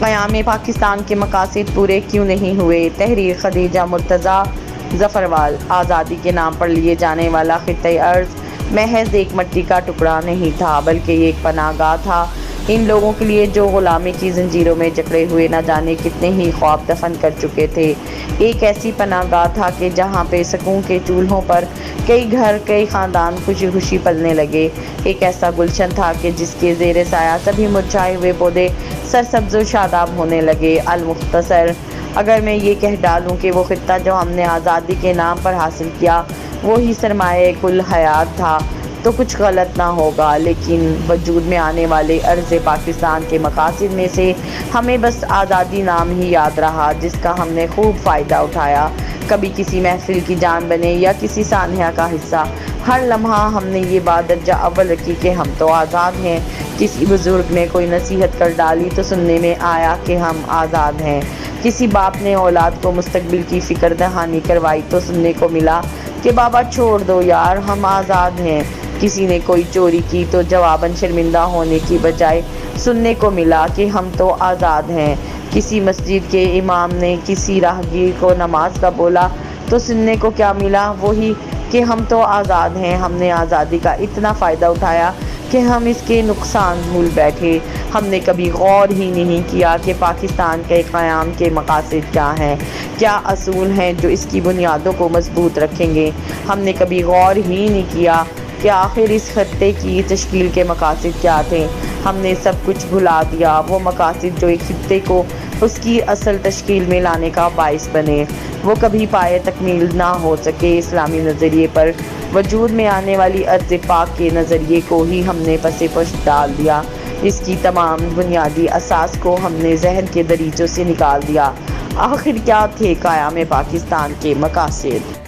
قیام پاکستان کے مقاصد پورے کیوں نہیں ہوئے؟ تحریر خدیجہ مرتضی ظفروال۔ آزادی کے نام پر لیے جانے والا خطۂ ارض محض ایک مٹی کا ٹکڑا نہیں تھا، بلکہ یہ ایک پناہ گاہ تھا ان لوگوں کے لیے جو غلامی کی زنجیروں میں جکڑے ہوئے نہ جانے کتنے ہی خواب دفن کر چکے تھے۔ ایک ایسی پناہ گاہ تھا کہ جہاں پہ سکوں کے چولہوں پر کئی گھر، کئی خاندان خوشی خوشی پلنے لگے۔ ایک ایسا گلشن تھا کہ جس کے زیر سایہ سبھی مرجھائے ہوئے پودے سرسبز و شاداب ہونے لگے۔ المختصر، اگر میں یہ کہہ ڈالوں کہ وہ خطہ جو ہم نے آزادی کے نام پر حاصل کیا وہی سرمایہ کل حیات تھا تو کچھ غلط نہ ہوگا، لیکن وجود میں آنے والے عرض پاکستان کے مقاصد میں سے ہمیں بس آزادی نام ہی یاد رہا، جس کا ہم نے خوب فائدہ اٹھایا۔ کبھی کسی محفل کی جان بنے یا کسی سانحہ کا حصہ، ہر لمحہ ہم نے یہ بات درجہ اول رکھی کہ ہم تو آزاد ہیں۔ کسی بزرگ نے کوئی نصیحت کر ڈالی تو سننے میں آیا کہ ہم آزاد ہیں۔ کسی باپ نے اولاد کو مستقبل کی فکر دہانی کروائی تو سننے کو ملا کہ بابا چھوڑ دو یار، ہم آزاد ہیں۔ کسی نے کوئی چوری کی تو جواباً شرمندہ ہونے کی بجائے سننے کو ملا کہ ہم تو آزاد ہیں۔ کسی مسجد کے امام نے کسی راہگیر کو نماز کا بولا تو سننے کو کیا ملا؟ وہی کہ ہم تو آزاد ہیں۔ ہم نے آزادی کا اتنا فائدہ اٹھایا کہ ہم اس کے نقصان بھول بیٹھے۔ ہم نے کبھی غور ہی نہیں کیا کہ پاکستان کے قیام کے مقاصد کیا ہیں، کیا اصول ہیں جو اس کی بنیادوں کو مضبوط رکھیں گے۔ ہم نے کبھی غور ہی نہیں کیا کہ آخر اس خطے کی تشکیل کے مقاصد کیا تھے۔ ہم نے سب کچھ بھلا دیا، وہ مقاصد جو ایک خطے کو اس کی اصل تشکیل میں لانے کا باعث بنے۔ وہ کبھی پائے تکمیل نہ ہو سکے۔ اسلامی نظریے پر وجود میں آنے والی ارض پاک کے نظریے کو ہی ہم نے پس پشت ڈال دیا۔ اس کی تمام بنیادی اساس کو ہم نے ذہن کے دریچوں سے نکال دیا۔ آخر کیا تھے قیام پاکستان کے مقاصد؟